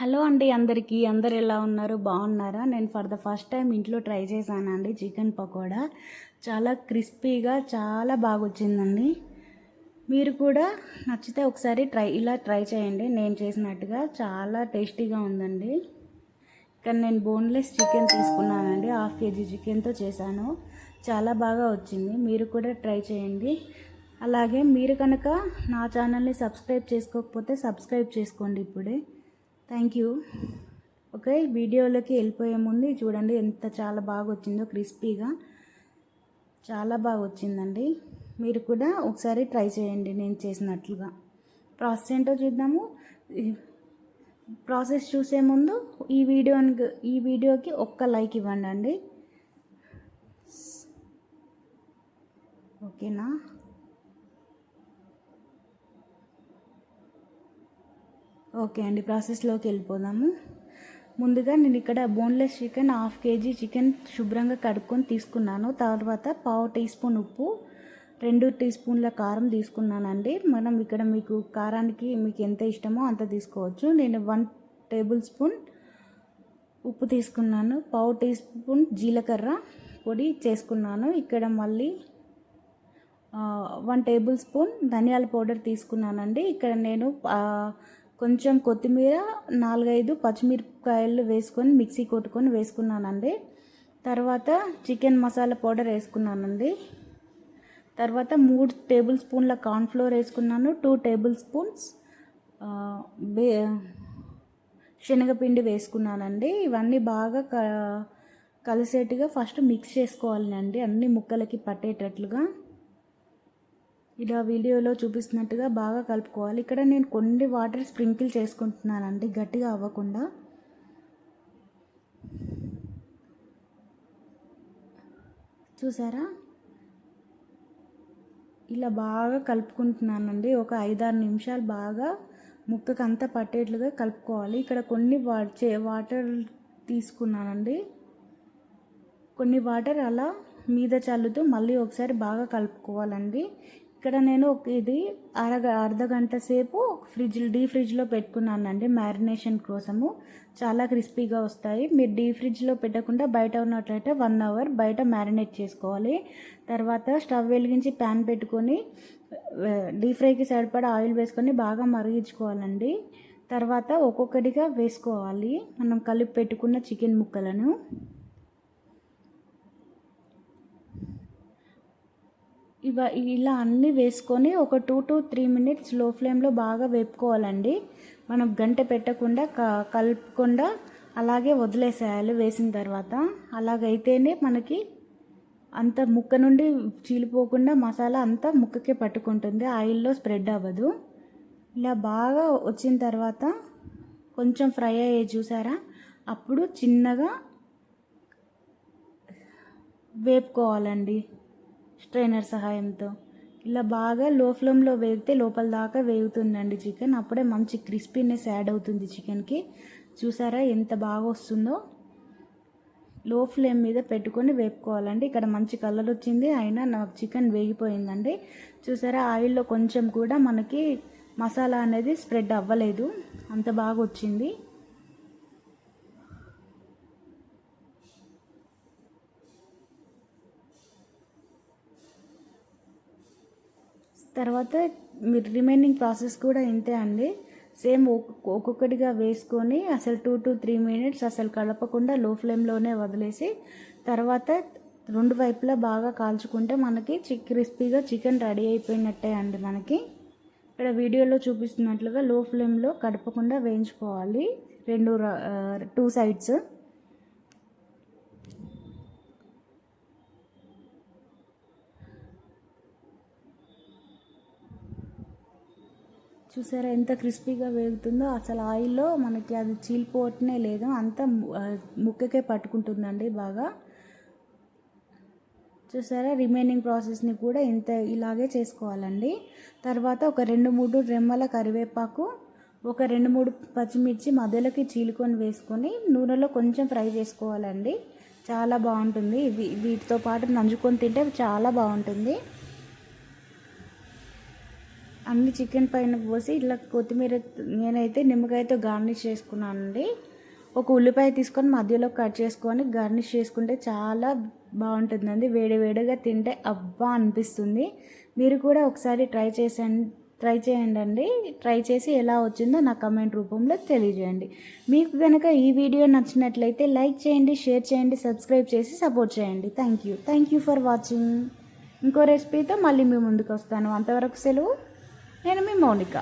Hello అండి అందరికీ. అందరు ఎలా ఉన్నారు? బాగున్నారా? నేను ఫర్ ద ఫస్ట్ టైం ఇంట్లో ట్రై చేశానండి చికెన్ పకోడా. చాలా క్రిస్పీగా చాలా బాగా వచ్చిందండి. మీరు కూడా నచ్చితే ఒకసారి ఇలా ట్రై చేయండి. నేను చేసినట్టుగా చాలా టేస్టీగా ఉందండి. ఇక్కడ నేను బోన్లెస్ చికెన్ తీసుకున్నానండి. 1/2 kg చికెన్తో చేశాను. చాలా బాగా వచ్చింది. మీరు కూడా ట్రై చేయండి. అలాగే మీరు కనుక నా ఛానల్ని సబ్స్క్రైబ్ చేసుకోకపోతే సబ్స్క్రైబ్ చేసుకోండి ఇప్పుడే. Thank you. ఓకే, వీడియోలోకి వెళ్ళిపోయే ముందు చూడండి ఎంత చాలా బాగా వచ్చిందో, క్రిస్పీగా చాలా బాగా వచ్చిందండి. మీరు కూడా ఒకసారి ట్రై చేయండి నేను చేసినట్లుగా. ప్రాసెస్ ఏంటో చూద్దాము. ప్రాసెస్ చూసే ముందు ఈ వీడియోకి ఒక్క లైక్ ఇవ్వండి అండి. ఓకేనా? ఓకే అండి, ప్రాసెస్లోకి వెళ్ళిపోదాము. ముందుగా నేను ఇక్కడ బోన్లెస్ చికెన్ 1/2 kg చికెన్ శుభ్రంగా కడుక్కొని తీసుకున్నాను. తర్వాత 1/2 టీ స్పూన్ ఉప్పు, 2 టీ స్పూన్ల కారం తీసుకున్నానండి. మనం ఇక్కడ మీకు కారానికి మీకు ఎంత ఇష్టమో అంత తీసుకోవచ్చు. నేను 1 టేబుల్ స్పూన్ ఉప్పు తీసుకున్నాను. 1/2 టీ స్పూన్ జీలకర్ర పొడి చేసుకున్నాను. ఇక్కడ మళ్ళీ 1 టేబుల్ స్పూన్ ధనియాల పౌడర్ తీసుకున్నానండి. ఇక్కడ నేను కొంచెం కొత్తిమీర, 4-5 పచ్చిమిరపకాయలు వేసుకొని మిక్సీ కొట్టుకొని వేసుకున్నానండి. తర్వాత చికెన్ మసాలా పౌడర్ వేసుకున్నానండి. తర్వాత 3 టేబుల్ స్పూన్ల కార్న్ఫ్లోర్ వేసుకున్నాను. 2 టేబుల్ స్పూన్స్ శనగపిండి వేసుకున్నానండి. ఇవన్నీ బాగా కలిసేట్టుగా ఫస్ట్ మిక్స్ చేసుకోవాలండి, అన్ని ముక్కలకి పట్టేటట్లుగా. ఇలా వీడియోలో చూపిస్తున్నట్టుగా బాగా కలుపుకోవాలి. ఇక్కడ నేను కొన్ని వాటర్ స్ప్రింకిల్ చేసుకుంటున్నానండి, గట్టిగా అవ్వకుండా. చూసారా? ఇలా బాగా కలుపుకుంటున్నానండి. ఒక 5-6 నిమిషాలు బాగా ముక్కకు అంతా పట్టేట్లుగా కలుపుకోవాలి. ఇక్కడ కొన్ని వాటర్ తీసుకున్నానండి. కొన్ని వాటర్ అలా మీద చల్లుతూ మళ్ళీ ఒకసారి బాగా కలుపుకోవాలండి. ఇక్కడ నేను ఇది అర్ధ గంట సేపు డీప్ ఫ్రిడ్జ్లో పెట్టుకున్నానండి మ్యారినేషన్ కోసము. చాలా క్రిస్పీగా వస్తాయి. మీరు డీప్ ఫ్రిడ్జ్లో పెట్టకుండా బయట ఉన్నట్లయితే 1 అవర్ బయట మ్యారినేట్ చేసుకోవాలి. తర్వాత స్టవ్ వెలిగించి ప్యాన్ పెట్టుకొని డీప్ ఫ్రైకి సరిపడా ఆయిల్ వేసుకొని బాగా మరిగించుకోవాలండి. తర్వాత ఒక్కొక్కటిగా వేసుకోవాలి మనం కలిపి పెట్టుకున్న చికెన్ ముక్కలను. ఇలా అన్నీ వేసుకొని ఒక 2 to 3 minutes లో ఫ్లేమ్లో బాగా వేపుకోవాలండి. మనం గంట పెట్టకుండా కలుపుకుండా అలాగే వదిలేసేయాలి వేసిన తర్వాత. అలాగైతేనే మనకి అంత ముక్క నుండి చీలిపోకుండా మసాలా అంతా ముక్కకే పట్టుకుంటుంది, ఆయిల్లో స్ప్రెడ్ అవ్వదు. ఇలా బాగా వచ్చిన తర్వాత కొంచెం ఫ్రై అయ్యే చూసారా, అప్పుడు చిన్నగా వేపుకోవాలండి స్ట్రైనర్ సహాయంతో. ఇలా బాగా లో ఫ్లేమ్లో వేగితే లోపల దాకా వేగుతుందండి చికెన్. అప్పుడే మంచి క్రిస్పీనెస్ యాడ్ అవుతుంది చికెన్కి. చూసారా ఎంత బాగా వస్తుందో? లో ఫ్లేమ్ మీద పెట్టుకొని వేపుకోవాలండి. ఇక్కడ మంచి కలర్ వచ్చింది, అయినా నాకు చికెన్ వేగిపోయిందండి. చూసారా, ఆయిల్లో కొంచెం కూడా మనకి మసాలా అనేది స్ప్రెడ్ అవ్వలేదు, అంత బాగా వచ్చింది. తర్వాత మీరు రిమైనింగ్ ప్రాసెస్ కూడా ఇంతే అండి. సేమ్ ఒక్కొక్కటిగా వేసుకొని అసలు 2 to 3 minutes అసలు కలపకుండా లో ఫ్లేమ్లోనే వదిలేసి తర్వాత 2 వైపులా బాగా కాల్చుకుంటే మనకి క్రిస్పీగా చికెన్ రెడీ అయిపోయినట్టే అండి. మనకి ఇక్కడ వీడియోలో చూపిస్తున్నట్లుగా లో ఫ్లేమ్లో కడపకుండా వేయించుకోవాలి 2 సైడ్స్. చూసారా ఎంత క్రిస్పీగా వేగుతుందో? అసలు ఆయిల్లో మనకి అది చీలిపోవటమే లేదు, అంతా ముక్కకే పట్టుకుంటుందండి బాగా. చూసారా, రిమైనింగ్ ప్రాసెస్ని కూడా ఇలాగే చేసుకోవాలండి. తర్వాత ఒక 2-3 రెమ్మల కరివేపాకు, ఒక 2-3 పచ్చిమిర్చి మధ్యలోకి చీలుకొని వేసుకొని నూనెలో కొంచెం ఫ్రై చేసుకోవాలండి. చాలా బాగుంటుంది. వీటితో పాటు నంజుకొని తింటే చాలా బాగుంటుంది. అన్ని చికెన్ పైన పోసి ఇట్లా కొత్తిమీర నేనైతే నిమ్మకాయతో గార్నిష్ చేసుకున్నానండి. ఒక ఉల్లిపాయ తీసుకొని మధ్యలో కట్ చేసుకొని గార్నిష్ చేసుకుంటే చాలా బాగుంటుందండి. వేడివేడిగా తింటే అబ్బా అనిపిస్తుంది. మీరు కూడా ఒకసారి ట్రై చేయండి. ట్రై చేసి ఎలా వచ్చిందో నా కమెంట్ రూపంలో తెలియజేయండి. మీకు కనుక ఈ వీడియో నచ్చినట్లయితే లైక్ చేయండి, షేర్ చేయండి, సబ్స్క్రైబ్ చేసి సపోర్ట్ చేయండి. Thank you for watching. ఇంకో రెసిపీతో మళ్ళీ మీ ముందుకు వస్తాను. అంతవరకు సెలవు. నేను మీ మౌనిక.